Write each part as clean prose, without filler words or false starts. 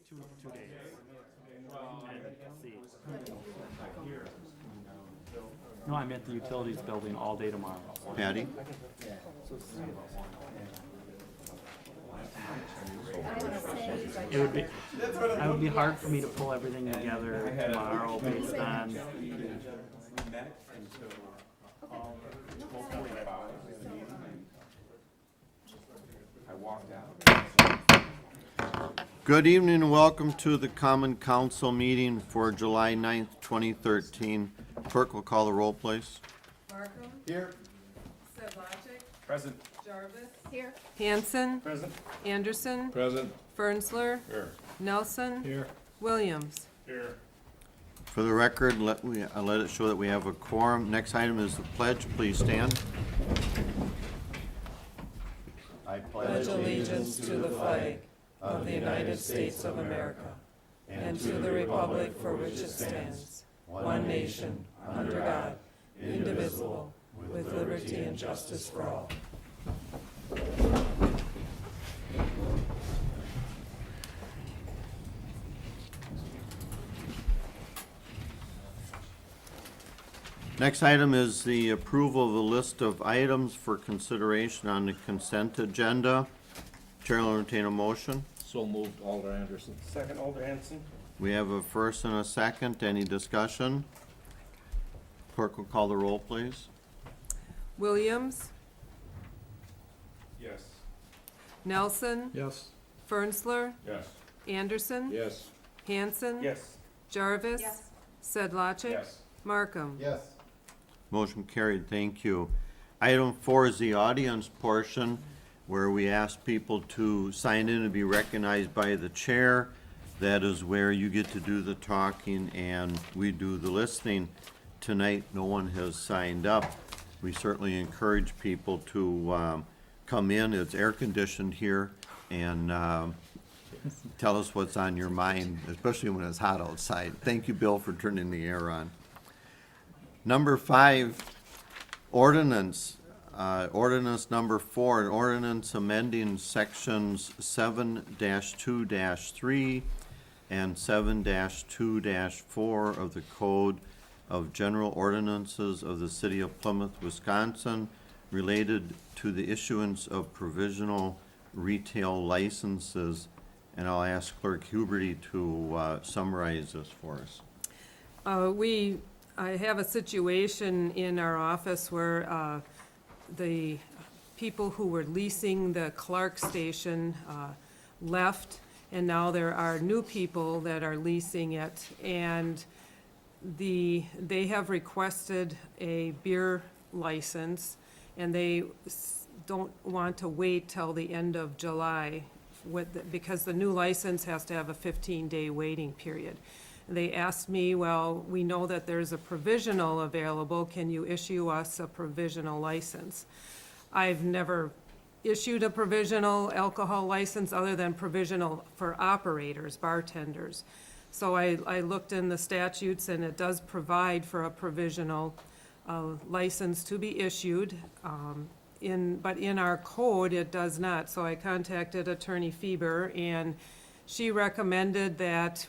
2 days. And see. No, I'm at the utilities building all day tomorrow. Patty? It would be hard for me to pull everything together tomorrow based on. Good evening and welcome to the Common Council meeting for July 9th, 2013. Clerk will call the roll, please. Markham. Here. Sedlacek. Present. Jarvis. Here. Hanson. Present. Anderson. Present. Fernsler. Here. Nelson. Here. Williams. Here. For the record, let it show that we have a quorum. Next item is the pledge. Please stand. I Pledge allegiance to the flag of the United States of America and to the republic for which it stands, one nation, under God, indivisible, with liberty and justice for all. Next item is the approval of the list of items for consideration on the consent agenda. Chair will entertain a motion. So moved, Alder Anderson. Second, Alder Hanson. We have a first and a second. Any discussion? Clerk will call the roll, please. Williams. Yes. Nelson. Yes. Fernsler. Yes. Anderson. Yes. Hanson. Yes. Jarvis. Yes. Sedlacek. Yes. Markham. Yes. Motion carried, thank you. Item 4 is the audience portion, where we ask people to sign in and be recognized by the chair. That is where you get to do the talking and we do the listening. Tonight, no one has signed up. We certainly encourage people to come in. It's air-conditioned here, and tell us what's on your mind, especially when it's hot outside. Thank you, Bill, for turning the air on. Number 5, ordinance. Ordinance number 4, an ordinance amending sections 7-2-3 and 7-2-4 of the Code of General Ordinances of the City of Plymouth, Wisconsin, related to the issuance of provisional retail licenses. And I'll ask Clerk Huberty to summarize this for us. I have a situation in our office where the people who were leasing the Clark station left, and now there are new people that are leasing it, and they have requested a beer license, and they don't want to wait till the end of July because the new license has to have a 15-day waiting period. They asked me, well, we know that there's a provisional available. Can you issue us a provisional license? I've never issued a provisional alcohol license other than provisional for operators, bartenders. So I looked in the statutes, and it does provide for a provisional license to be issued. But in our code, it does not. So I contacted Attorney Fieber, and she recommended that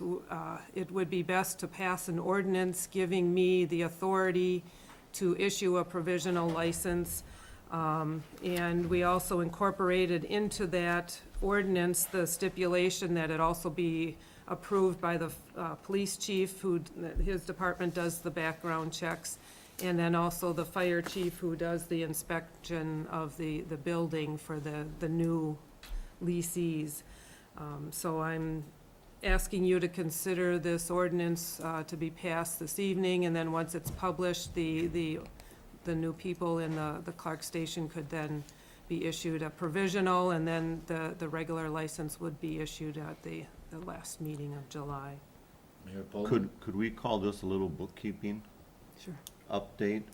it would be best to pass an ordinance giving me the authority to issue a provisional license. And we also incorporated into that ordinance the stipulation that it also be approved by the police chief, his department does the background checks, and then also the fire chief, who does the inspection of the building for the new leasees. So I'm asking you to consider this ordinance to be passed this evening, and then once it's published, the new people in the Clark station could then be issued a provisional, and then the regular license would be issued at the last meeting of July. Mayor Pullman? Could we call this a little bookkeeping Sure. update?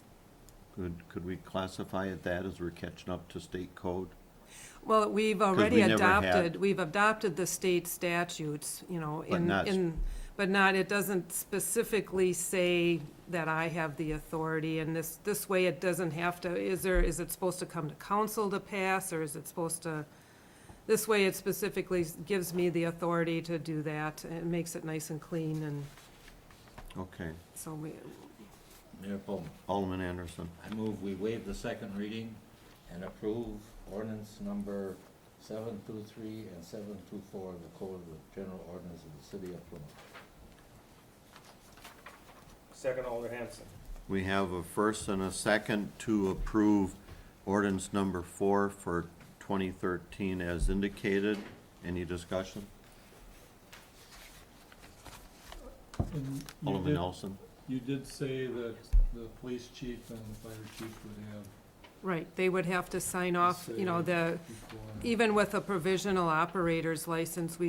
Could we classify it that as we're catching up to state code? Well, we've already we never had- adopted the state statutes, you know, But not- it doesn't specifically say that I have the authority, and this way it doesn't have to, is it supposed to come to council to pass, or is it supposed to This way, it specifically gives me the authority to do that. It makes it nice and clean, and Okay. so we, Mayor Pullman, Alderman Anderson. I move we waive the second reading and approve ordinance number 723 and 724 of the Code of the General Ordinance of the City of Plymouth. Second, Alder Hanson. We have a first and a second to approve ordinance number 4 for 2013 as indicated. Any discussion? And Alderman Nelson? you did say that the police chief and the fire chief would have right, they would have to sign off, you know, the, before. even with a provisional operator's license, we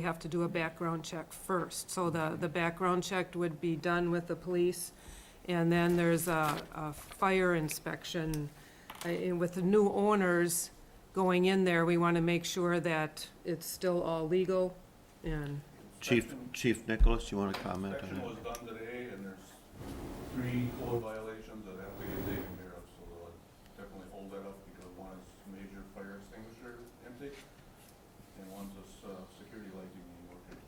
have to do a background check first. So the background check would be done with the police, and then there's a fire inspection. And with the new owners going in there, we want to make sure that it's still all legal, and, Chief Nicholas, you want to comment on Inspection that? was done today, and there's 3 code violations that have to get taken care of, so they'll definitely hold that up, because one is major fire extinguisher intake, and one's a security lighting being working.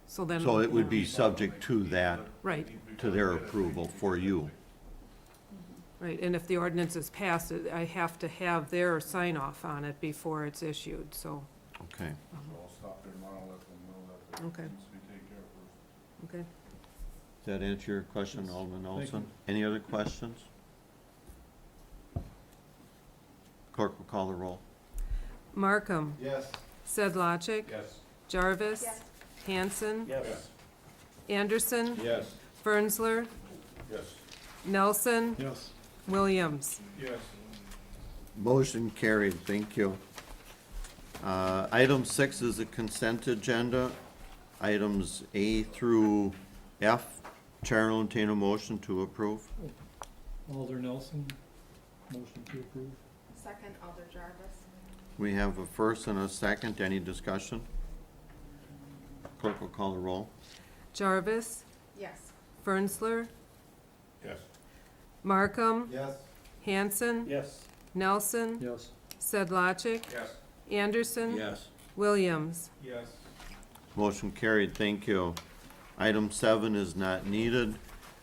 so then. So it would be subject to that, Right. to their approval for you. Right, and if the ordinance is passed, I have to have their sign off on it before it's issued, so, Okay. So I'll stop there tomorrow, let them know that Okay. it needs to be taken care of first. okay. Does that answer your question, Yes. Alderman Thank Olson? you. Any other questions? Clerk will call the roll. Markham. Yes. Sedlacek. Yes. Jarvis. Hanson. Yes. Anderson. Yes. Fernsler. Yes. Nelson. Yes. Williams. Yes. Motion carried, thank you. Item 6 is the consent agenda. Items A through F, Chair will entertain a motion to approve. Alder Nelson, motion to approve. Second, Alder Jarvis. We have a first and a second, any discussion? Clerk will call the roll. Jarvis. Yes. Fernsler. Yes. Markham. Yes. Hanson. Yes. Nelson. Yes. Sedlacek. Yes. Anderson. Yes. Williams. Yes. Motion carried, thank you. Item 7 is not needed.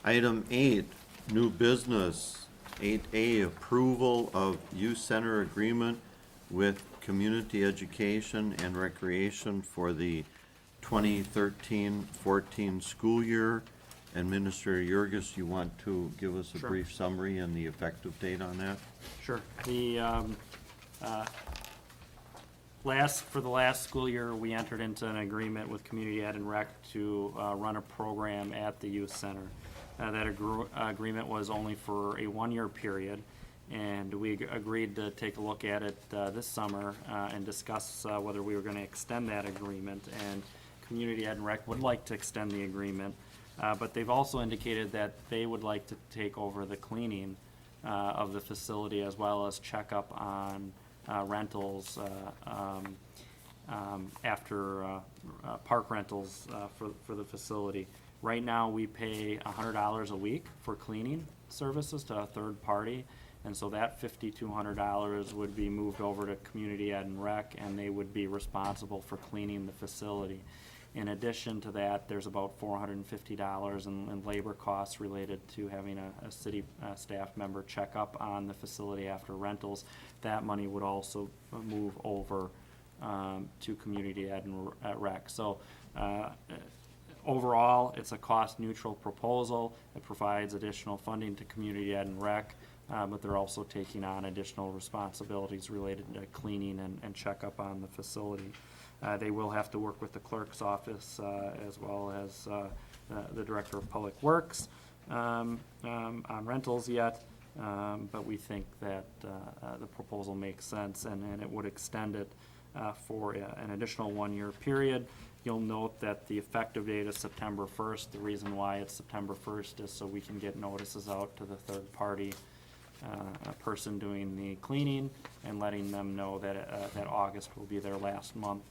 Item 8, new business. 8A, approval of youth center agreement with community education and recreation for the 2013-14 school year. Administrator Jurgis, you want to give us a Sure. brief summary and the effective date on that? Sure. For the last school year, we entered into an agreement with Community Ed and Rec to run a program at the youth center. That agreement was only for a 1-year period, and we agreed to take a look at it this summer and discuss whether we were going to extend that agreement. And Community Ed and Rec would like to extend the agreement, but they've also indicated that they would like to take over the cleaning of the facility, as well as check up on rentals after park rentals for the facility. Right now, we pay $100 a week for cleaning services to a third party, and so that $5,200 would be moved over to Community Ed and Rec, and they would be responsible for cleaning the facility. In addition to that, there's about $450 in labor costs related to having a city staff member check up on the facility after rentals. That money would also move over to Community Ed and Rec. So overall, it's a cost-neutral proposal. It provides additional funding to Community Ed and Rec, but they're also taking on additional responsibilities related to cleaning and checkup on the facility. They will have to work with the clerk's office as well as the Director of Public Works on rentals yet, but we think that the proposal makes sense, and it would extend it for an additional 1-year period. You'll note that the effective date is September 1st. The reason why it's September 1st is so we can get notices out to the third party person doing the cleaning and letting them know that that August will be their last month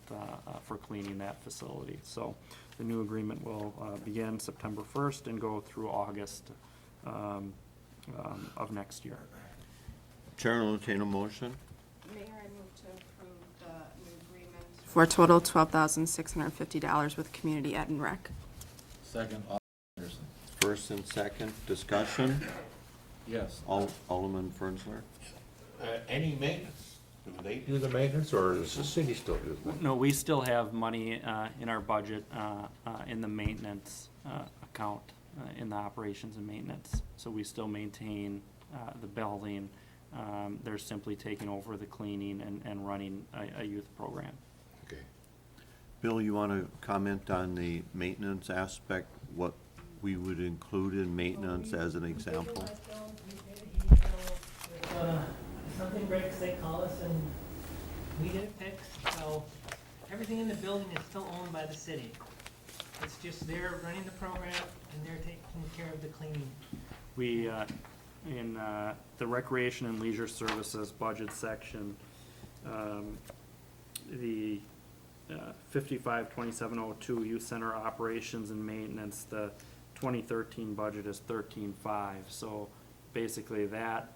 for cleaning that facility. So the new agreement will begin September 1st and go through August of next year. Chair will entertain a motion. Mayor, I move for a total of $12,650 with Community Ed and Rec. Second, Alderman Anderson. First and second, discussion. Yes. Alderman Fernsler? Any maintenance, do they do the maintenance, or does the city still do the maintenance? No, we still have money in our budget in the maintenance account, in the operations and maintenance. So we still maintain the building. They're simply taking over the cleaning and running a youth program. Okay. Bill, you want to comment on the maintenance aspect, what we would include in maintenance as an example? If something breaks, they call us and we get it fixed, so everything in the building is still owned by the city. It's just they're running the program and they're taking care of the cleaning. We, in the Recreation and Leisure Services budget section, the 552702 Youth Center Operations and Maintenance, the 2013 budget is 13.5. So basically that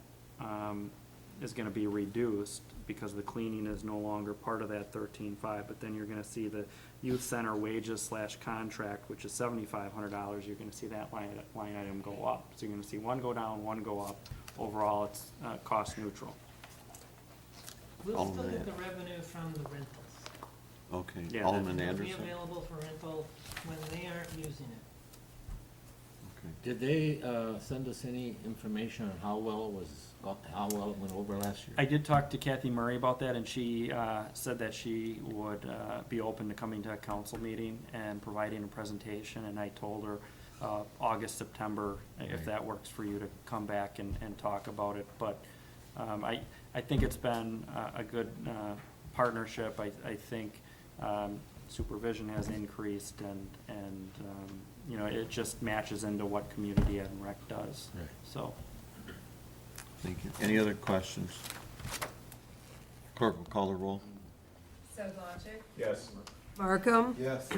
is gonna be reduced because the cleaning is no longer part of that 13.5. But then you're gonna see the Youth Center wages / contract, which is $7,500, you're gonna see that line item go up. So you're gonna see one go down, one go up. Overall, it's cost neutral. We'll still Alderman get the revenue from the rentals. Okay, Yeah, Alderman It'll be Anderson? available for rental when they aren't using it. Okay. Did they send us any information on how well it went over last year? I did talk to Kathy Murray about that, and she said that she would be open to coming to a council meeting and providing a presentation, and I told her August, September, if that works for you to come back and talk about it. But I think it's been a good partnership. I think supervision has increased, and you know, it just matches into what Community Ed and Rec does. Right. So, Thank you. Any other questions? Clerk will call the roll. Sedlacek? Yes. Markham? Yes.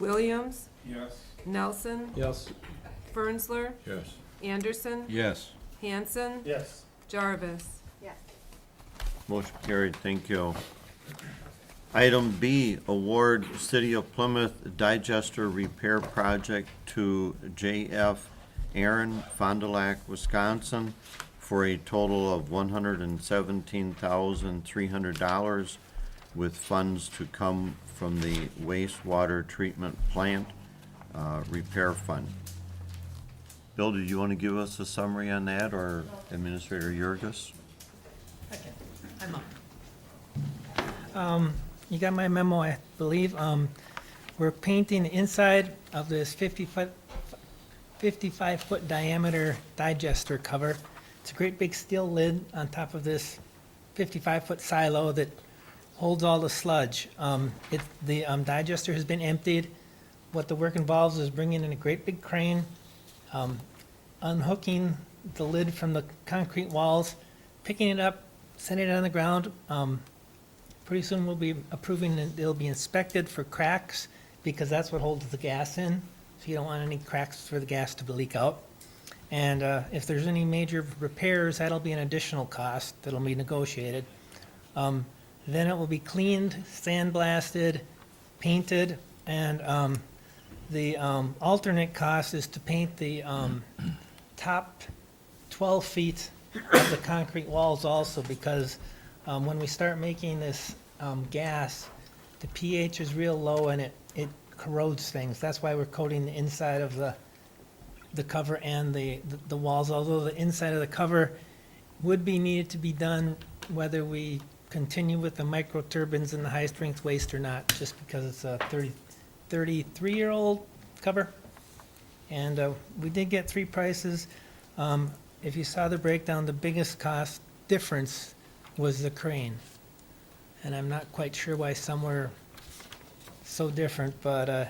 Williams? Yes. Nelson? Yes. Fernsler? Yes. Anderson? Yes. Hanson? Yes. Jarvis? Yes. Motion carried, thank you. Item B, award City of Plymouth digester repair project to J.F. Aaron, Fond du Lac, Wisconsin, for a total of $117,300 with funds to come from the wastewater treatment plant repair fund. Bill, did you want to give us a summary on that, or Administrator Yurgis? Okay, I'm up. You got my memo, I believe. We're painting the inside of this 55-foot diameter digester cover. It's a great big steel lid on top of this 55-foot silo that holds all the sludge. The digester has been emptied. What the work involves is bringing in a great big crane, unhooking the lid from the concrete walls, picking it up, setting it on the ground. Pretty soon we'll be approving that it'll be inspected for cracks, because that's what holds the gas in. So you don't want any cracks for the gas to leak out. And if there's any major repairs, that'll be an additional cost that'll be negotiated. Then it will be cleaned, sandblasted, painted, and the alternate cost is to paint the top 12 feet of the concrete walls also, because when we start making this gas, the pH is real low and it corrodes things. That's why we're coating the inside of the cover and the walls, although the inside of the cover would be needed to be done whether we continue with the micro turbines and the high strength waste or not, just because it's a 33-year-old cover. And we did get 3 prices. If you saw the breakdown, the biggest cost difference was the crane. And I'm not quite sure why some were so different, but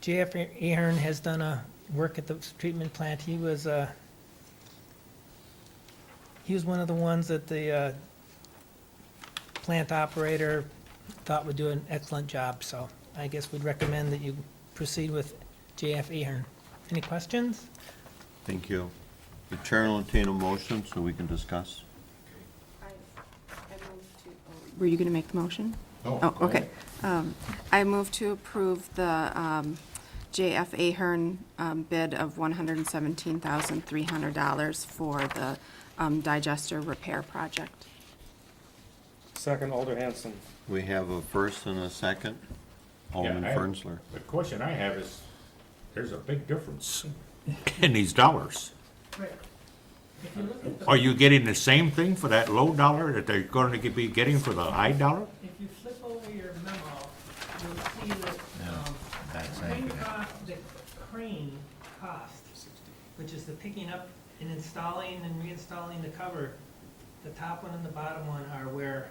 J.F. Ahern has done a work at the treatment plant. He was one of the ones that the plant operator thought would do an excellent job, so I guess we'd recommend that you proceed with J.F. Ahern. Any questions? Thank you. The chair will entertain a motion so we can discuss. Were you going to make the motion? No, Oh, go okay. ahead. I move to approve the JF Ahern bid of $117,300 for the digester repair project. Second, Alder Hanson. We have a first and a second. Alderman Fernsler. The question I have is, there's a big difference in these dollars. If you look at the, Are you getting the same thing for that low dollar that they're going to be getting for the high dollar? if you flip over your memo, you'll see that, the crane cost, which is the picking up and installing and reinstalling the cover, the top one and the bottom one are where,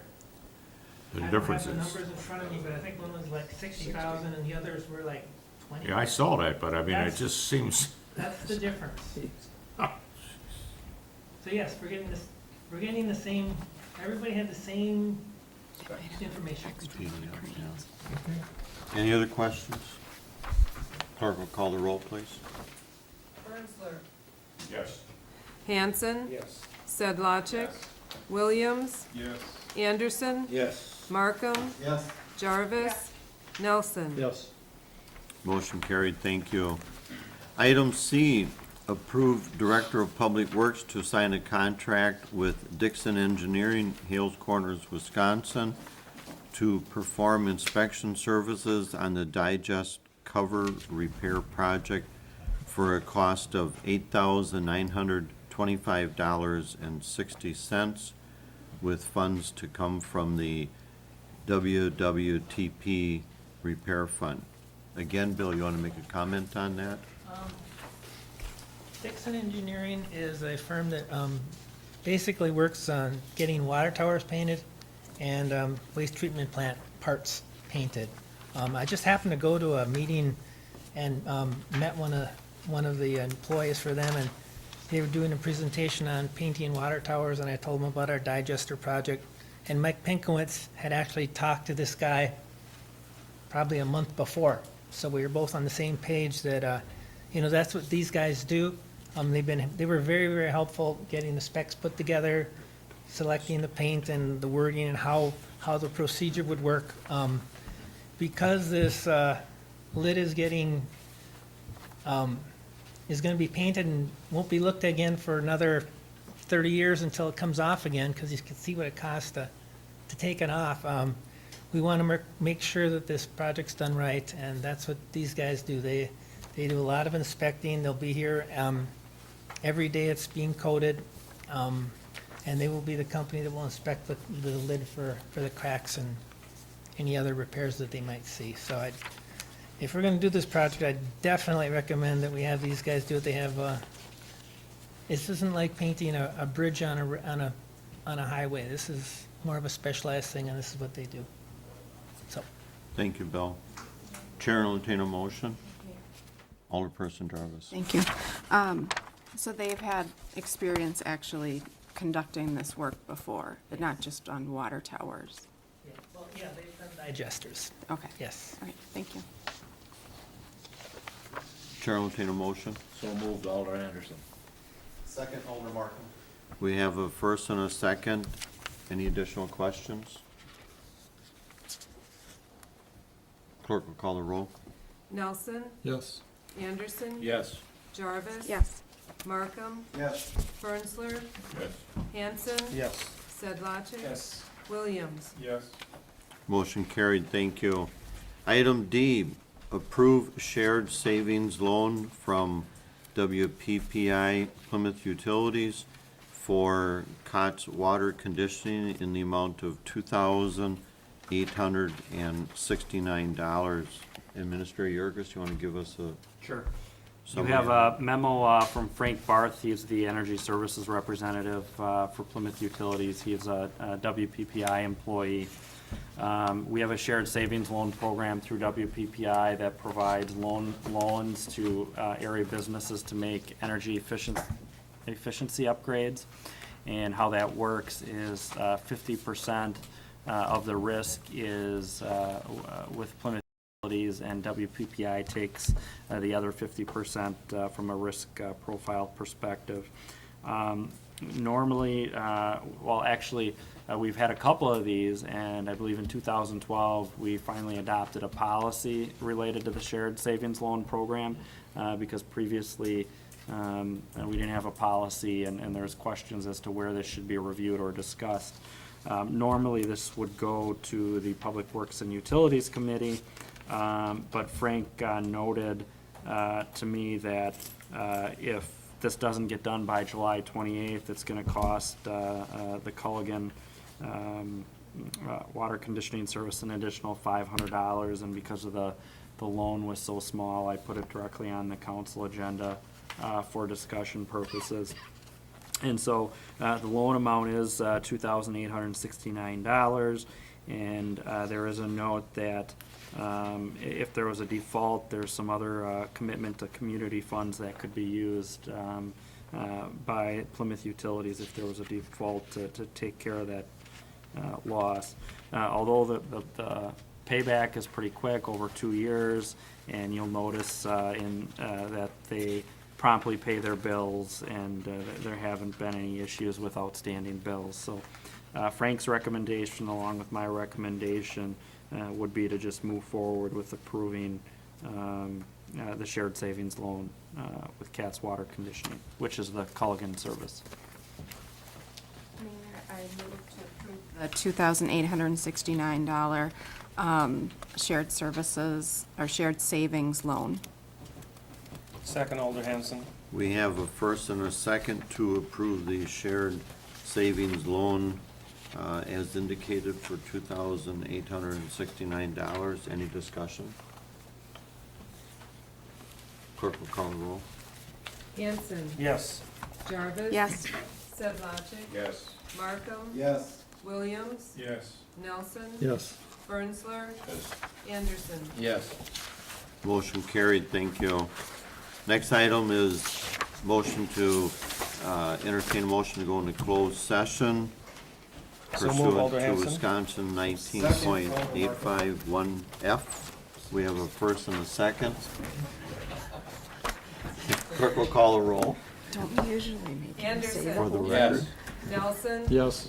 The I don't difference have the is, numbers in front of me, but I think one was like 60,000 and the others were like 20. yeah, I saw that, but I mean, it That's- just seems, That's the difference. So yes, we're getting the same, everybody had the same information. Any other questions? Clerk will call the roll, please. Fernsler. yes. Hanson. Yes. Sedlacek. Williams. Yes. Anderson. Yes. Markham. Yes. Jarvis. Nelson. Yes. Motion carried, thank you. Item C, approve Director of Public Works to sign a contract with Dixon Engineering, Hales Corners, Wisconsin, to perform inspection services on the digest cover repair project for a cost of $8,925.60, with funds to come from the WWTP Repair Fund. Again, Bill, you want to make a comment on that? Dixon Engineering is a firm that basically works on getting water towers painted and waste treatment plant parts painted. I just happened to go to a meeting and met one of the employees for them, and they were doing a presentation on painting water towers, and I told them about our digester project. And Mike Pinkowitz had actually talked to this guy probably a month before, so we were both on the same page that that's what these guys do. They were very, very helpful getting the specs put together, selecting the paint and the wording and how the procedure would work. Because this lid is getting, is gonna be painted and won't be looked again for another 30 years until it comes off again, because you can see what it costs to take it off. We want to make sure that this project's done right, and that's what these guys do. They do a lot of inspecting. They'll be here every day it's being coated, and they will be the company that will inspect the lid for the cracks and any other repairs that they might see. So if we're going to do this project, I definitely recommend that we have these guys do it. They have, this isn't like painting a bridge on a highway. This is more of a specialized thing, and this is what they do. So, Thank you, Bill. Chair will entertain a motion. Alderperson Jarvis. Thank you. So they've had experience actually conducting this work before, but not just on water towers. yeah, they've done digesters. Okay. Yes. All right, thank you. Chair will entertain a motion. So moved, Alder Anderson. Second, Alder Markham. We have a first and a second. Any additional questions? Clerk will call the roll. Nelson. Yes. Anderson. Yes. Jarvis. Yes. Markham. Yes. Fernsler. Yes. Hanson. Yes. Sedlacek. Yes. Williams. Yes. Motion carried, thank you. Item D, approve shared savings loan from WPPI Plymouth Utilities for COTS water conditioning in the amount of $2,869. Administrator Yergis, you want to give us a Sure. You summary? have a memo from Frank Barth. He's the Energy Services Representative for Plymouth Utilities. He is a WPPI employee. We have a shared savings loan program through WPPI that provides loans to area businesses to make energy efficiency upgrades. And how that works is 50% of the risk is with Plymouth Utilities, and WPPI takes the other 50% from a risk profile perspective. Normally, well, actually, we've had a couple of these, and I believe in 2012, we finally adopted a policy related to the shared savings loan program, because previously, we didn't have a policy, and there's questions as to where this should be reviewed or discussed. Normally, this would go to the Public Works and Utilities Committee, but Frank noted to me that if this doesn't get done by July 28th, it's going to cost the Culligan water conditioning service an additional $500, and because of the loan was so small, I put it directly on the council agenda for discussion purposes. And so the loan amount is $2,869, and there is a note that if there was a default, there's some other commitment to community funds that could be used by Plymouth Utilities if there was a default to take care of that loss. Although the payback is pretty quick, over 2 years, and you'll notice that they promptly pay their bills, and there haven't been any issues with outstanding bills. So Frank's recommendation, along with my recommendation, would be to just move forward with approving the shared savings loan with Cat's Water Conditioning, which is the Culligan service. Mayor, I move to approve the $2,869 shared services, or shared savings loan. Second, Alder Hanson. We have a first and a second to approve the shared savings loan as indicated for $2,869. Any discussion? Clerk will call the roll. Hanson. Yes. Jarvis. Yes. Sedlacek. Yes. Markham. Yes. Williams. Yes. Nelson. Yes. Bernzler. Anderson. Yes. Motion carried, thank you. Next item is motion to entertain a motion to go into closed session So move, pursuant Alder to Hanson. Wisconsin 19.851F. We have a first and a second. Clerk will call a roll Don't we usually make him say Anderson. the for the whole- record. Yes. Nelson. Yes.